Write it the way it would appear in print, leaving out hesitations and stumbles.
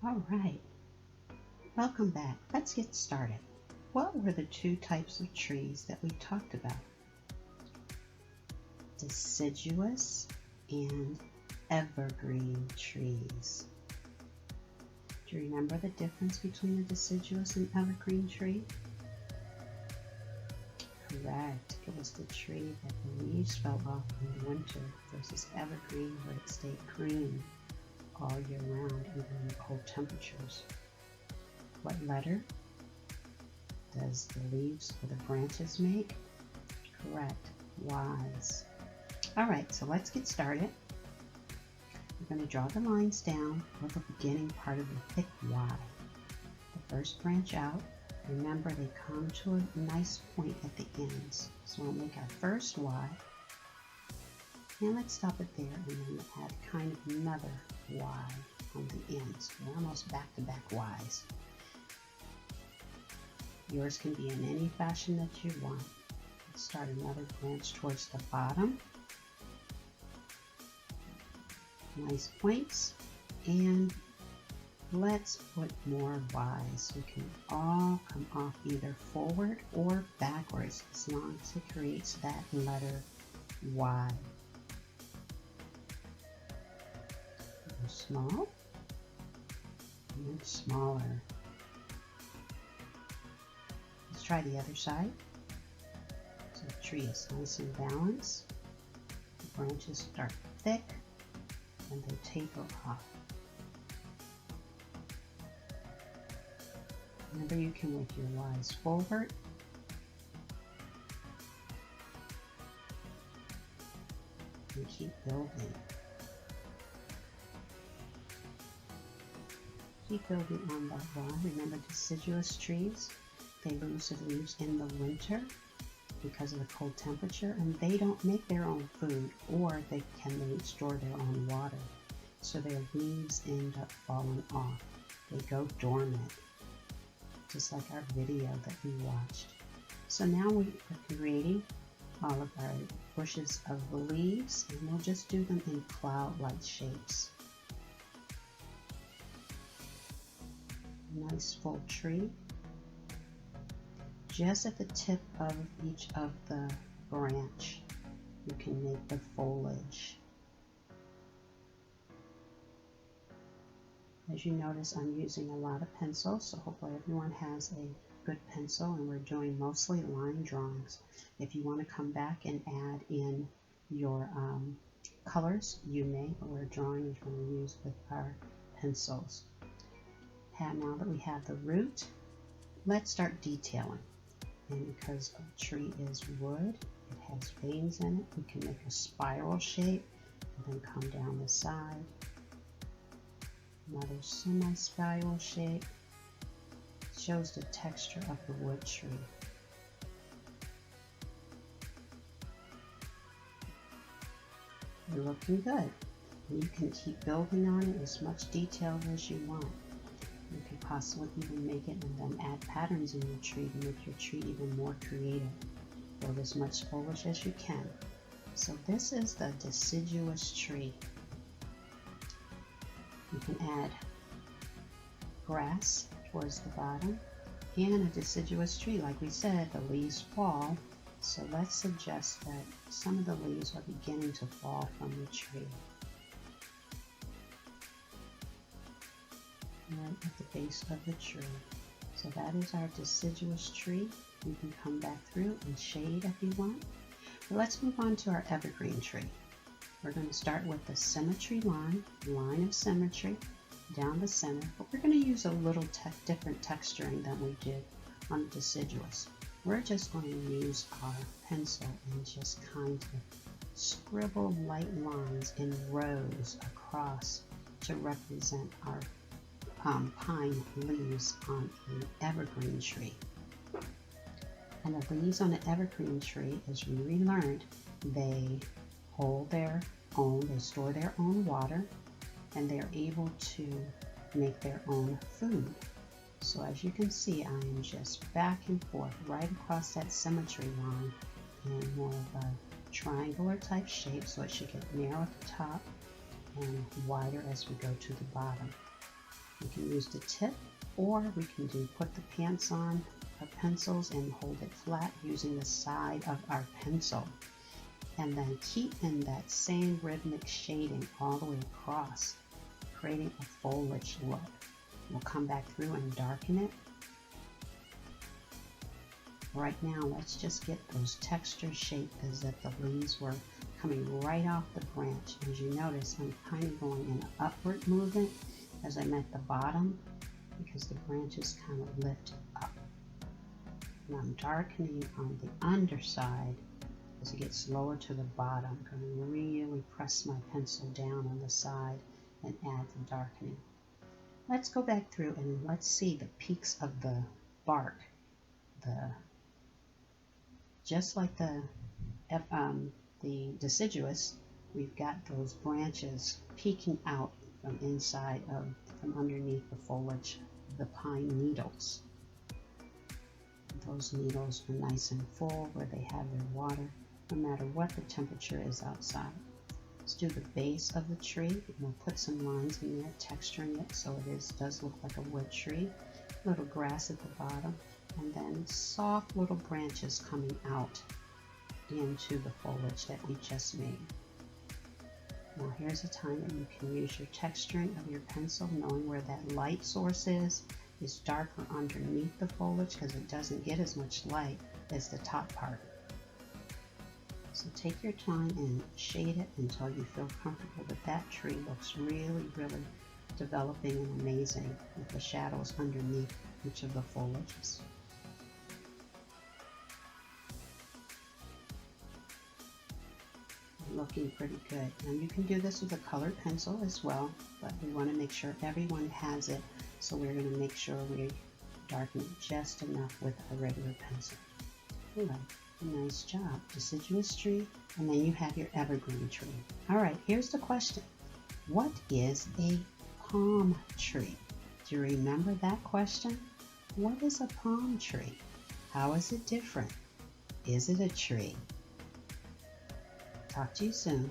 All right, welcome back. Let's get started. What were the two types of trees that we talked about? Deciduous and evergreen trees. Do you remember the difference between a deciduous and evergreen tree? Correct. It was the tree that the leaves fell off in the winter versus evergreen where it stayed green all year round, even in cold temperatures. What letter does the leaves or the branches make? Correct. Y's. All right, so let's get started. We're going to draw the lines down with the beginning part of the thick Y. The first branch out, remember they come to a nice point at the ends. So we'll make our first Y, and let's stop it there and then add kind of another Y on the ends. We're almost back-to-back Y's. Yours can be in any fashion that you want. Let's start another branch towards the bottom. Nice points, and let's put more Y's. We can all come off either forward or backwards as long as it creates that letter Y. Small and smaller. Let's try the other side. So the tree is nice and balanced. The branches start thick and they taper off. Remember, you can work your Y's forward and keep building. Keep building on that Y. Remember, deciduous trees, they lose their leaves in the winter because of the cold temperature, and they don't make their own food, or they store their own water. So their leaves end up falling off. They go dormant, just like our video that we watched. So now we are creating all of our bushes of leaves, and we'll just do them in cloud-like shapes. Nice full tree. Just at the tip of each of the branch, you can make the foliage. As you notice, I'm using a lot of pencils, so hopefully everyone has a good pencil, and we're doing mostly line drawings. If you want to come back and add in your colors, you may, but we're drawing is going to use with our pencils. Now that we have the root, let's start detailing. And because a tree is wood, it has veins in it, we can make a spiral shape and then come down the side. Another semi-spiral shape. Shows the texture of the wood tree. You're looking good. You can keep building on it as much detail as you want. You can possibly even make it and then add patterns in your tree to make your tree even more creative. Build as much foliage as you can. So this is the deciduous tree. You can add grass towards the bottom, and a deciduous tree, like we said, the leaves fall. So let's suggest that some of the leaves are beginning to fall from the tree. Right at the base of the tree. So that is our deciduous tree. You can come back through and shade if you want. But let's move on to our evergreen tree. We're going to start with the symmetry line of symmetry down the center, but we're going to use a little different texturing than we did on the deciduous. We're just going to use our pencil and just kind of scribble light lines in rows across to represent our pine leaves on an evergreen tree. And the leaves on an evergreen tree, as we relearned, they hold their own, they store their own water, and they're able to make their own food. So as you can see, I am just back and forth right across that symmetry line in more of a triangular type shape, so it should get narrow at the top and wider as we go to the bottom. We can use the tip, or we can put the pants on our pencils and hold it flat using the side of our pencil. And then keep in that same rhythmic shading all the way across, creating a foliage look. We'll come back through and darken it. Right now, let's just get those textures shaped as if the leaves were coming right off the branch. As you notice, I'm kind of going in an upward movement as I'm at the bottom because the branches kind of lift up. And I'm darkening on the underside as it gets lower to the bottom. I'm going to really press my pencil down on the side and add the darkening. Let's go back through and let's see the peaks of the bark. Just like the deciduous, we've got those branches peeking out from underneath the foliage of the pine needles. Those needles are nice and full where they have their water, no matter what the temperature is outside. Let's do the base of the tree, and we'll put some lines in there, texturing it so it does look like a wood tree. Little grass at the bottom, and then soft little branches coming out into the foliage that we just made. Now here's a time that you can use your texturing of your pencil, knowing where that light source is darker underneath the foliage because it doesn't get as much light as the top part. So take your time and shade it until you feel comfortable that tree looks really, really developing and amazing with the shadows underneath each of the foliages. Looking pretty good. Now you can do this with a colored pencil as well, but we want to make sure everyone has it, so we're going to make sure we darken it just enough with a regular pencil. Alright, nice job. Deciduous tree, and then you have your evergreen tree. Alright, here's the question. What is a palm tree? Do you remember that question? What is a palm tree? How is it different? Is it a tree? Talk to you soon.